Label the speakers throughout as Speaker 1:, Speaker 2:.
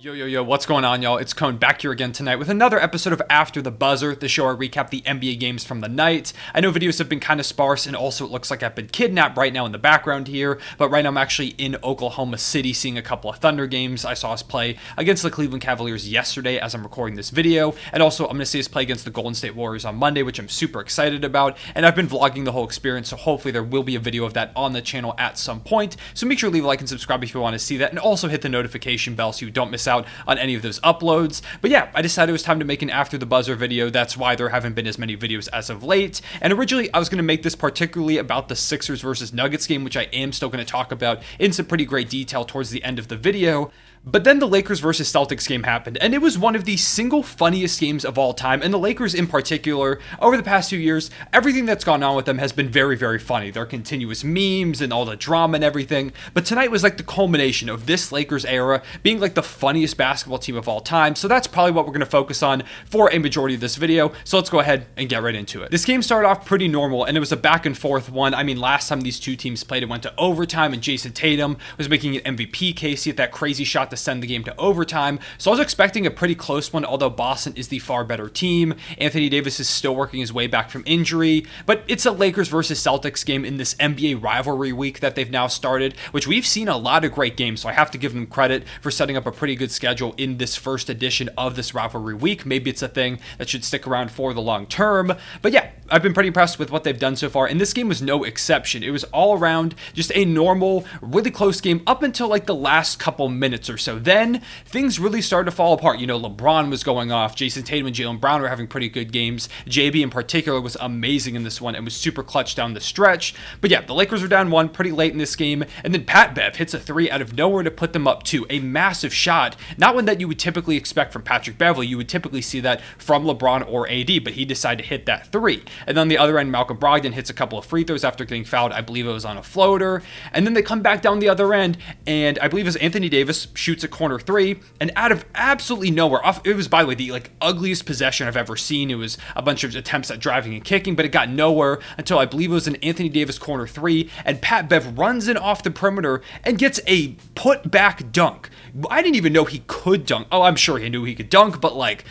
Speaker 1: Yo, what's going on, y'all? It's Cone back here again tonight with another episode of After the Buzzer, the show where I recap the NBA games from the night. I know videos have been kind of sparse, and also it looks like I've been kidnapped right now in the background here, but right now I'm actually in Oklahoma City seeing a couple of Thunder games. I saw us play against the Cleveland Cavaliers yesterday as I'm recording this video, and also I'm going to see us play against the Golden State Warriors on Monday, which I'm super excited about, and I've been vlogging the whole experience, so hopefully there will be a video of that on the channel at some point. So make sure to leave a like and subscribe if you want to see that, and also hit the notification bell so you don't miss out on any of those uploads. But yeah, I decided it was time to make an After the Buzzer video. That's why there haven't been as many videos as of late. And originally I was going to make this particularly about the Sixers versus Nuggets game, which I am still going to talk about in some pretty great detail towards the end of the video. But then the Lakers versus Celtics game happened, and it was one of the single funniest games of all time, and the Lakers in particular, over the past few years, everything that's gone on with them has been very, very funny. Their continuous memes and all the drama and everything, but tonight was like the culmination of this Lakers era being like the funniest basketball team of all time, so that's probably what we're going to focus on for a majority of this video, so let's go ahead and get right into it. This game started off pretty normal, and it was a back and forth one. I mean, last time these two teams played, it went to overtime, and Jason Tatum was making an MVP case. He hit that crazy shot to send the game to overtime. So I was expecting a pretty close one, although Boston is the far better team. Anthony Davis is still working his way back from injury, but it's a Lakers versus Celtics game in this NBA rivalry week that they've now started, which we've seen a lot of great games. So I have to give them credit for setting up a pretty good schedule in this first edition of this rivalry week. Maybe it's a thing that should stick around for the long term. But yeah, I've been pretty impressed with what they've done so far, and this game was no exception. It was all around just a normal, really close game up until like the last couple minutes or so. Then things really started to fall apart. You know, LeBron was going off. Jason Tatum and Jaylen Brown were having pretty good games. JB in particular was amazing in this one and was super clutch down the stretch. But yeah, the Lakers were down one pretty late in this game, and then Pat Bev hits a three out of nowhere to put them up two. A massive shot. Not one that you would typically expect from Patrick Beverley. You would typically see that from LeBron or AD, but he decided to hit that three. And then on the other end, Malcolm Brogdon hits a couple of free throws after getting fouled. I believe it was on a floater. And then they come back down the other end, and I believe it was Anthony Davis shoots a corner three, and out of absolutely nowhere, it was, by the way, the ugliest possession I've ever seen. It was a bunch of attempts at driving and kicking, but it got nowhere until I believe it was an Anthony Davis corner three, and Pat Bev runs in off the perimeter and gets a put back dunk. I didn't even know he could dunk. Oh, I'm sure he knew he could dunk, but like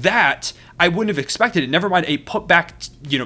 Speaker 1: that, I wouldn't have expected it. Never mind a put back,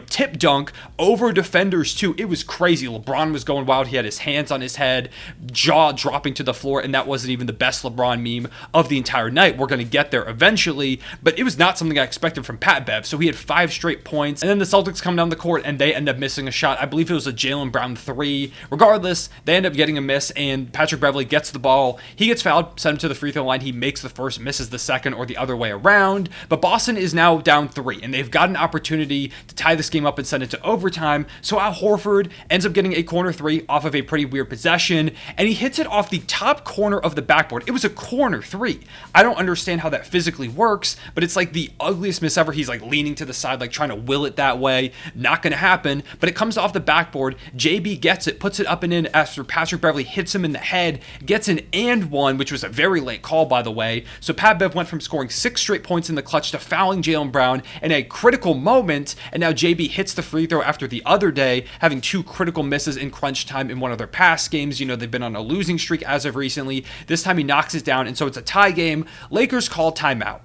Speaker 1: tip dunk over defenders too. It was crazy. LeBron was going wild. He had his hands on his head, jaw dropping to the floor, and that wasn't even the best LeBron meme of the entire night. We're going to get there eventually, but it was not something I expected from Pat Bev. So he had 5 straight points, and then the Celtics come down the court and they end up missing a shot. I believe it was a Jaylen Brown three. Regardless, they end up getting a miss, and Patrick Beverley gets the ball. He gets fouled, sent him to the free throw line. He makes the first, misses the second, or the other way around. But Boston is now down 3, and they've got an opportunity to tie this game up and send it to overtime. So Al Horford ends up getting a corner three off of a pretty weird possession, and he hits it off the top corner of the backboard. It was a corner three. I don't understand how that physically works, but it's like the ugliest miss ever. He's like leaning to the side, like trying to will it that way. Not going to happen, but it comes off the backboard. JB gets it, puts it up and in after Patrick Beverley hits him in the head, gets an and one, which was a very late call, by the way. So Pat Bev went from scoring 6 straight points in the clutch to fouling Jaylen Brown in a critical moment, and now JB hits the free throw after the other day, having 2 critical misses in crunch time in one of their past games. They've been on a losing streak as of recently. This time he knocks it down, and so it's a tie game. Lakers call timeout.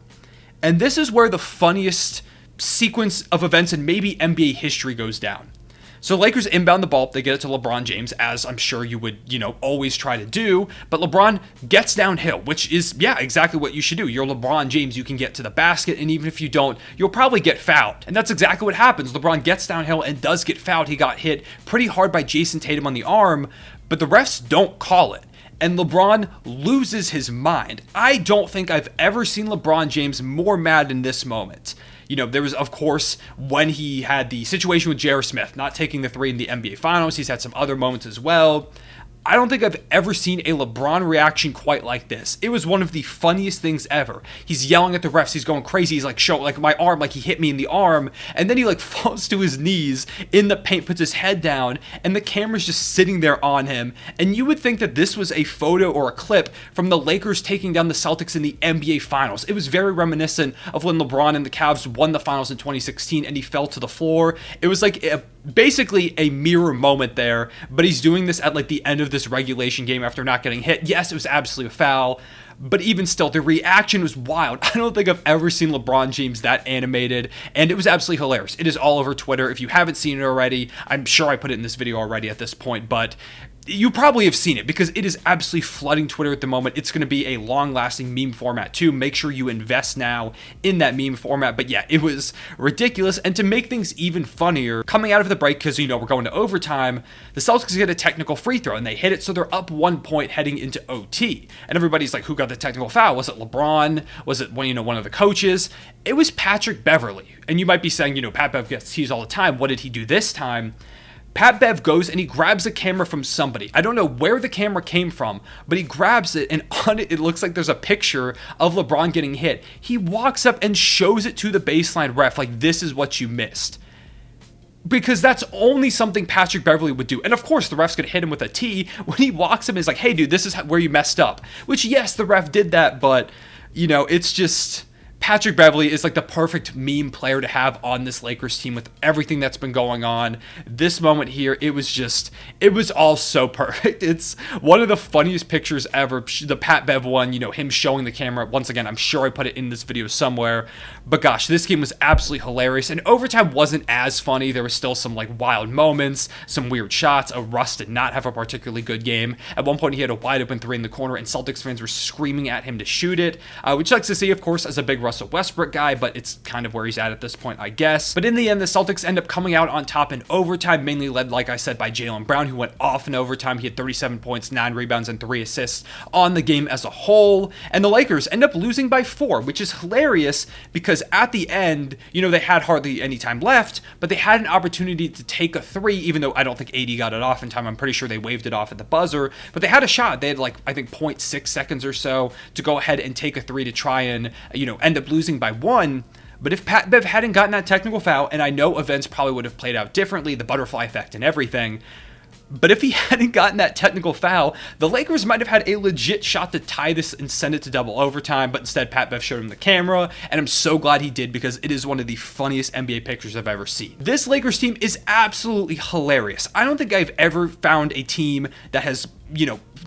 Speaker 1: And this is where the funniest sequence of events in maybe NBA history goes down. So Lakers inbound the ball, they get it to LeBron James, as I'm sure you would, always try to do, but LeBron gets downhill, which is, exactly what you should do. You're LeBron James, you can get to the basket, and even if you don't, you'll probably get fouled. And that's exactly what happens. LeBron gets downhill and does get fouled. He got hit pretty hard by Jason Tatum on the arm, but the refs don't call it. And LeBron loses his mind. I don't think I've ever seen LeBron James more mad in this moment. There was, of course, when he had the situation with J.R. Smith, not taking the 3 in the NBA Finals. He's had some other moments as well. I don't think I've ever seen a LeBron reaction quite like this. It was one of the funniest things ever. He's yelling at the refs. He's going crazy. He's like, show, my arm, he hit me in the arm. And then he falls to his knees in the paint, puts his head down, and the camera's just sitting there on him. And you would think that this was a photo or a clip from the Lakers taking down the Celtics in the NBA Finals. It was very reminiscent of when LeBron and the Cavs won the Finals in 2016 and he fell to the floor. It was basically a mirror moment there, but he's doing this at the end of this regulation game after not getting hit. Yes, it was absolutely a foul, But even still, the reaction was wild. I don't think I've ever seen LeBron James that animated, and it was absolutely hilarious. It is all over Twitter. If you haven't seen it already, I'm sure I put it in this video already at this point, but you probably have seen it because it is absolutely flooding Twitter at the moment. It's going to be a long-lasting meme format too. Make sure you invest now in that meme format. But yeah, it was ridiculous. And to make things even funnier, coming out of the break, because, we're going to overtime, the Celtics get a technical free throw and they hit it, so they're up 1 point heading into OT. And everybody's like, who got the technical foul? Was it LeBron? Was it one of the coaches? It was Patrick Beverley. And you might be saying, Pat Bev gets teased all the time. What did he do this time? Pat Bev goes and he grabs a camera from somebody. I don't know where the camera came from, but he grabs it, and on it, it looks like there's a picture of LeBron getting hit. He walks up and shows it to the baseline ref, like, this is what you missed. Because that's only something Patrick Beverley would do. And of course, the ref's going to hit him with a T when he walks him and is like, hey, dude, this is where you messed up. Which, yes, the ref did that, but, it's just... Patrick Beverley is like the perfect meme player to have on this Lakers team with everything that's been going on. This moment here, it was all so perfect. It's one of the funniest pictures ever. The Pat Bev one, him showing the camera. Once again, I'm sure I put it in this video somewhere. But gosh, this game was absolutely hilarious. And overtime wasn't as funny. There was still some wild moments, some weird shots. Russ did not have a particularly good game. At one point, he had a wide open three in the corner, and Celtics fans were screaming at him to shoot it, which likes to see, of course, as a big Russell Westbrook guy, but it's kind of where he's at this point, I guess. But in the end, the Celtics end up coming out on top in overtime, mainly led, like I said, by Jaylen Brown, who went off in overtime. He had 37 points, 9 rebounds, and 3 assists on the game as a whole. And the Lakers end up losing by 4, which is hilarious because at the end, they had hardly any time left, but they had an opportunity to take a 3, even though I don't think AD got it off in time. I'm pretty sure they waved it off at the buzzer, but they had a shot. They had I think 0.6 seconds or so to go ahead and take a 3 to try and, end up losing by 1. But if Pat Bev hadn't gotten that technical foul, and I know events probably would have played out differently, the butterfly effect and everything, but if he hadn't gotten that technical foul, the Lakers might have had a legit shot to tie this and send it to double overtime, but instead Pat Bev showed him the camera, and I'm so glad he did because it is one of the funniest NBA pictures I've ever seen. This Lakers team is absolutely hilarious. I don't think I've ever found a team that has,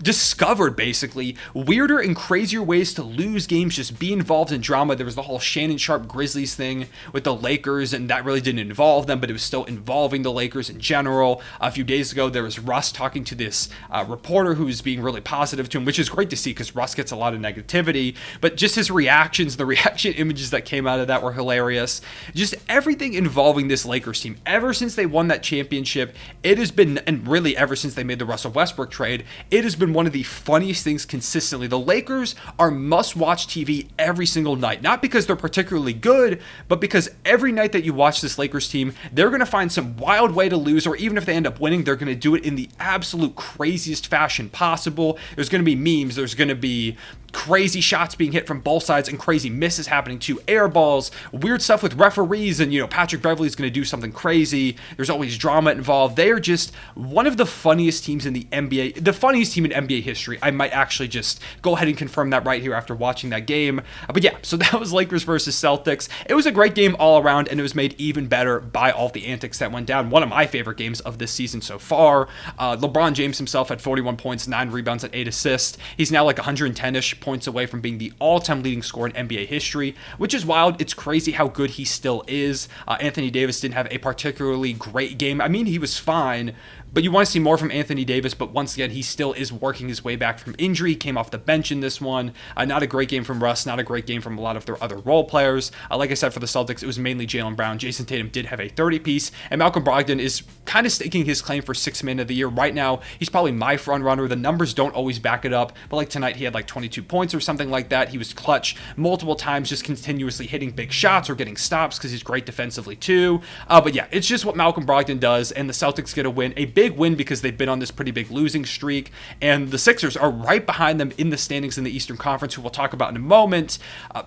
Speaker 1: discovered basically weirder and crazier ways to lose games, just be involved in drama. There was the whole Shannon Sharp Grizzlies thing with the Lakers, and that really didn't involve them, but it was still involving the Lakers in general. A few days ago, there was Russ talking to this reporter who was being really positive to him, which is great to see because Russ gets a lot of negativity, but just his reactions, the reaction images that came out of that were hilarious. Just everything involving this Lakers team, ever since they won that championship, it has been, and really ever since they made the Russell Westbrook trade, it has been one of the funniest things consistently. The Lakers are must-watch TV every single night, not because they're particularly good, but because every night that you watch this Lakers team, they're going to find some wild way to lose, or even if they end up winning, they're going to do it in the absolute craziest fashion possible. There's going to be memes, there's going to be crazy shots being hit from both sides and crazy misses happening too, air balls, weird stuff with referees, and Patrick Beverley's going to do something crazy. There's always drama involved. They are just one of the funniest teams in the NBA, the funniest team in NBA history. I might actually just go ahead and confirm that right here after watching that game. But yeah, so that was Lakers versus Celtics. It was a great game all around, and it was made even better by all the antics that went down. One of my favorite games of this season so far. LeBron James himself had 41 points, 9 rebounds, and 8 assists. He's now 110-ish points away from being the all-time leading scorer in NBA history, which is wild. It's crazy how good he still is. Anthony Davis didn't have a particularly great game. I mean, he was fine, but you want to see more from Anthony Davis, but once again, he still is working his way back from injury. He came off the bench in this one. Not a great game from Russ, not a great game from a lot of their other role players. Like I said, for the Celtics, it was mainly Jaylen Brown. Jason Tatum did have a 30-piece, and Malcolm Brogdon is kind of staking his claim for 6th man of the year. Right now, he's probably my front runner. The numbers don't always back it up, but tonight, he had 22 points or something like that. He was clutch multiple times, just continuously hitting big shots or getting stops because he's great defensively too. But yeah, it's just what Malcolm Brogdon does, and the Celtics get a win, a big win because they've been on this pretty big losing streak, and the Sixers are right behind them in the standings in the Eastern Conference, who we'll talk about in a moment.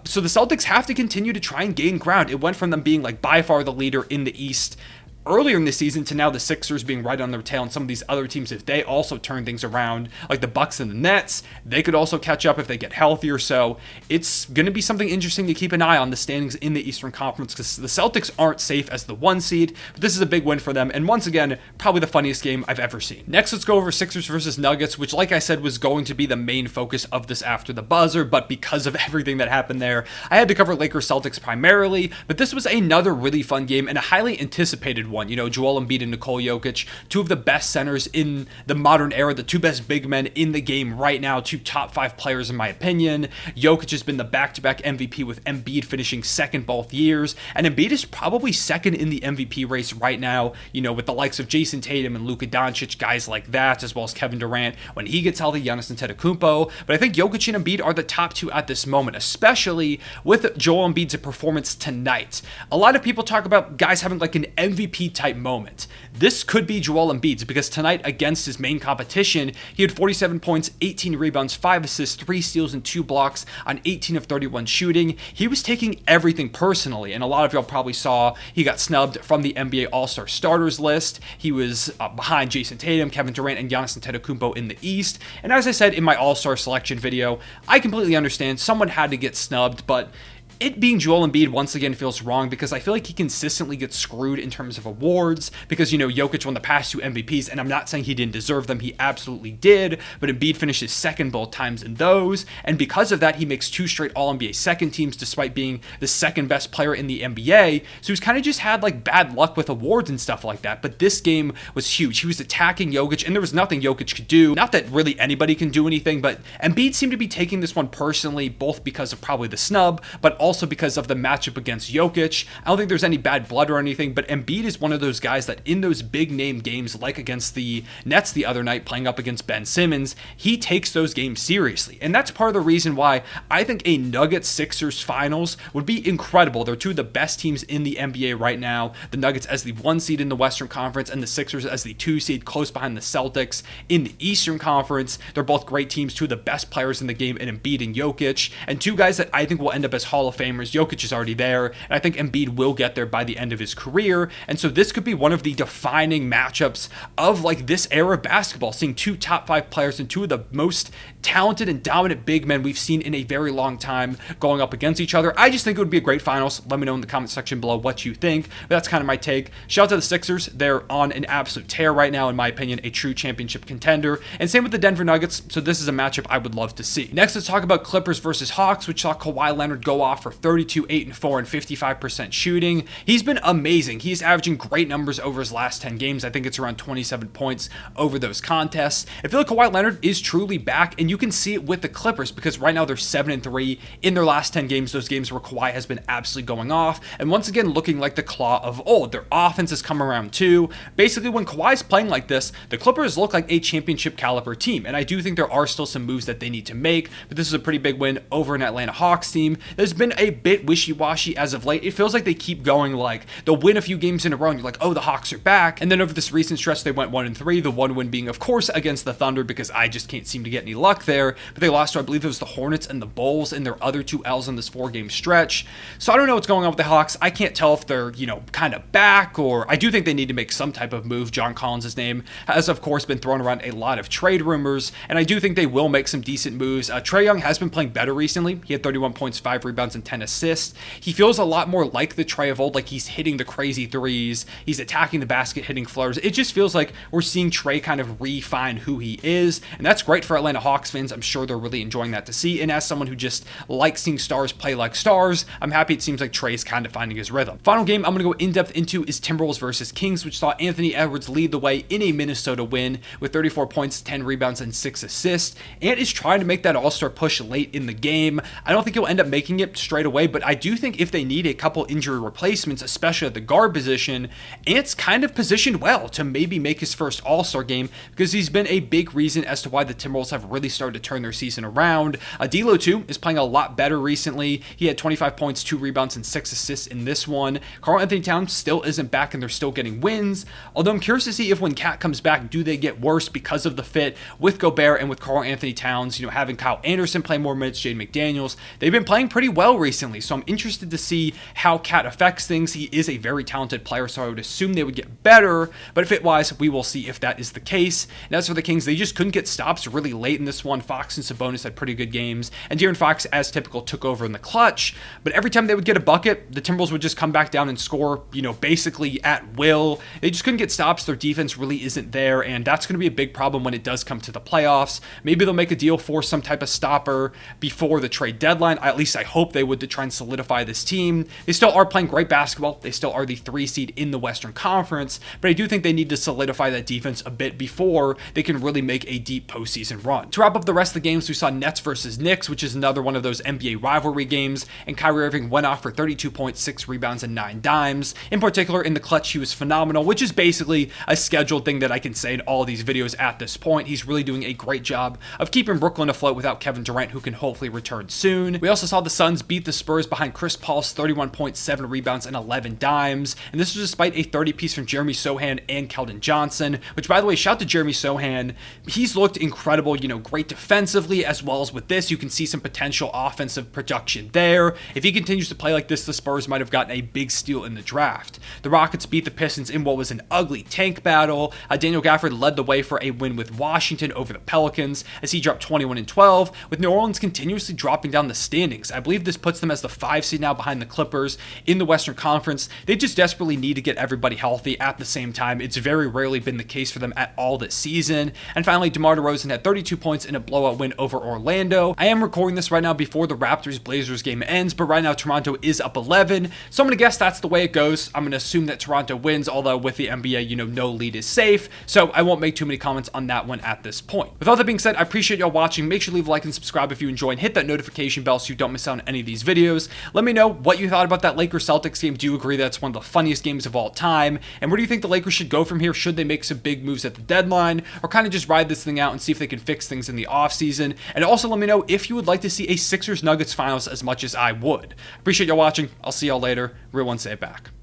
Speaker 1: So the Celtics have to continue to try and gain ground. It went from them being by far the leader in the East earlier in the season to now the Sixers being right on their tail, and some of these other teams, if they also turn things around, like the Bucks and the Nets, they could also catch up if they get healthier. So it's going to be something interesting to keep an eye on, the standings in the Eastern Conference, because the Celtics aren't safe as the 1 seed, but this is a big win for them, and once again, probably the funniest game I've ever seen. Next, let's go over Sixers versus Nuggets, which, like I said, was going to be the main focus of this after the buzzer, but because of everything that happened there, I had to cover Lakers Celtics primarily. But this was another really fun game and a highly anticipated one. You know, Joel Embiid and Nikola Jokic, two of the best centers in the modern era, the two best big men in the game right now, two top 5 players in my opinion. Jokic has been the back-to-back MVP, with Embiid finishing second both years, and Embiid is probably second in the MVP race right now, you know, with the likes of Jason Tatum and Luka Doncic, guys like that, as well as Kevin Durant when he gets healthy, Giannis Antetokounmpo. But I think Jokic and Embiid are the top 2 at this moment, especially with Joel Embiid's performance tonight. A lot of people talk about guys having like an MVP type moment. This could be Joel Embiid's, because tonight against his main competition, he had 47 points, 18 rebounds, 5 assists, 3 steals, and 2 blocks on 18 of 31 shooting. He was taking everything personally, and a lot of y'all probably saw he got snubbed from the NBA All-Star starters list. He was behind Jason Tatum, Kevin Durant, and Giannis Antetokounmpo in the East. And as I said in my All-Star selection video, I completely understand someone had to get snubbed, but it being Joel Embiid once again feels wrong, because I feel like he consistently gets screwed in terms of awards, because, you know, Jokic won the past 2 MVPs, and I'm not saying he didn't deserve them, he absolutely did, but Embiid finishes second both times in those, and because of that, he makes 2 straight All-NBA second teams despite being the second best player in the NBA, so he's kind of just had like bad luck with awards and stuff like that. But this game was huge. He was attacking Jokic, and there was nothing Jokic could do. Not that really anybody can do anything, but Embiid seemed to be taking this one personally, both because of probably the snub, but also because of the matchup against Jokic. I don't think there's any bad blood or anything, but Embiid is one of those guys that in those big name games, like against the Nets the other night, playing up against Ben Simmons, he takes those games seriously. And that's part of the reason why I think a Nuggets-Sixers finals would be incredible. They're two of the best teams in the NBA right now. The Nuggets as the 1 seed in the Western Conference, and the Sixers as the 2 seed, close behind the Celtics in the Eastern Conference. They're both great teams, two of the best players in the game in Embiid and Jokic, and two guys that I think will end up as Hall of Famers. Jokic is already there, and I think Embiid will get there by the end of his career. And so this could be one of the defining matchups of like this era of basketball, seeing 2 top 5 players and 2 of the most talented and dominant big men we've seen in a very long time going up against each other. I just think it would be a great finals. Let me know in the comment section below what you think. But that's kind of my take. Shout out to the Sixers. They're on an absolute tear right now, in my opinion, a true championship contender. And same with the Denver Nuggets. So this is a matchup I would love to see. Next, let's talk about Clippers versus Hawks, which saw Kawhi Leonard go off for 32, 8, and 4 and 55% shooting. He's been amazing. He's averaging great numbers over his last 10 games. I think it's around 27 points over those contests. I feel like Kawhi Leonard is truly back, and you can see it with the Clippers, because right now they're 7-3 in their last 10 games, those games where Kawhi has been absolutely going off, and once again looking like the claw of old. Their offense has come around too. Basically, when Kawhi's playing like this, the Clippers look like a championship caliber team, and I do think there are still some moves that they need to make, but this is a pretty big win over an Atlanta Hawks team. There's been a bit wishy-washy as of late. It feels like they keep going, like they'll win a few games in a row and you're like, oh, the Hawks are back, and then over this recent stretch they went 1-3, the one win being of course against the Thunder, because I just can't seem to get any luck there, but they lost to, I believe it was the Hornets and the Bulls in their other 2 L's in this 4-game stretch. So I don't know what's going on with the Hawks. I can't tell if they're, you know, kind of back, or I do think they need to make some type of move. John Collins' name has of course been thrown around a lot of trade rumors, and I do think they will make some decent moves. Trae Young has been playing better recently. He had 31 points, 5 rebounds, and 10 assists. He feels a lot more like the Trae of old, like he's hitting the crazy threes, he's attacking the basket, hitting floaters. It just feels like we're seeing Trae kind of refine who he is, and that's great for Atlanta Hawks fans. I'm sure they're really enjoying that to see, and as someone who just likes seeing stars play like stars, I'm happy it seems like Trae's kind of finding his rhythm. Final game I'm going to go in-depth into is Timberwolves versus Kings, which saw Anthony Edwards lead the way in a Minnesota win with 34 points, 10 rebounds, and 6 assists, and is trying to make that all-star push late in the game. I don't think he'll end up making it straight away, but I do think if they need a couple injury replacements, especially at the guard position, Ant's kind of positioned well to maybe make his first all-star game, because he's been a big reason as to why the Timberwolves have really started to turn their season around. D'Lo, too, is playing a lot better recently. He had 25 points, 2 rebounds, and 6 assists in this one. Karl-Anthony Towns still isn't back, and they're still getting wins. Although I'm curious to see if when Cat comes back, do they get worse because of the fit with Gobert and with Karl-Anthony Towns, having Kyle Anderson play more minutes, Jaden McDaniels. They've been playing pretty well recently, so I'm interested to see how Cat affects things. He is a very talented player, so I would assume they would get better, but fit-wise, we will see if that is the case. And as for the Kings, they just couldn't get stops really late in this one. Fox and Sabonis had pretty good games, and De'Aaron Fox, as typical, took over in the clutch, but every time they would get a bucket, the Timberwolves would just come back down and score, basically at will. They just couldn't get stops. Their defense really isn't there, and that's going to be a big problem when it does come to the playoffs. Maybe they'll make a deal for some type of stopper before the trade deadline. At least I hope they would, to try and solidify this team. They still are playing great basketball. They still are the 3 seed in the Western Conference, but I do think they need to solidify that defense a bit before they can really make a deep postseason run. To wrap up the rest of the games, we saw Nets versus Knicks, which is another one of those NBA rivalry games, and Kyrie Irving went off for 32 points, 6 rebounds, and 9 dimes. In particular, in the clutch, he was phenomenal, which is basically a scheduled thing that I can say in all these videos at this point. He's really doing a great job of keeping Brooklyn afloat without Kevin Durant, who can hopefully return soon. We also saw the Suns beat the Spurs behind Chris Paul's 31.7 rebounds and 11 dimes, and this was despite a 30-piece from Jeremy Sohan and Keldon Johnson, which, by the way, shout to Jeremy Sohan. He's looked incredible, great defensively, as well as with this, you can see some potential offensive production there. If he continues to play like this, the Spurs might have gotten a big steal in the draft. The Rockets beat the Pistons in what was an ugly tank battle. Daniel Gafford led the way for a win with Washington over the Pelicans as he dropped 21 and 12, with New Orleans continuously dropping down the standings. I believe this puts them as the 5 seed now behind the Clippers in the Western Conference. They just desperately need to get everybody healthy at the same time. It's very rarely been the case for them at all this season. And finally, DeMar DeRozan had 32 points in a blowout win over Orlando. I am recording this right now before the Raptors-Blazers game ends, but right now Toronto is up 11, so I'm going to guess that's the way it goes. I'm going to assume that Toronto wins, although with the NBA, no lead is safe, so I won't make too many comments on that one at this point. With all that being said, I appreciate y'all watching. Make sure to leave a like and subscribe if you enjoy, and hit that notification bell so you don't miss out on any of these videos. Let me know what you thought about that Lakers-Celtics game. Do you agree that's one of the funniest games of all time? And where do you think the Lakers should go from here? Should they make some big moves at the deadline, or kind of just ride this thing out and see if they can fix things in the offseason? And also let me know if you would like to see a Sixers-Nuggets finals as much as I would. Appreciate y'all watching. I'll see y'all later. Real one, say it back.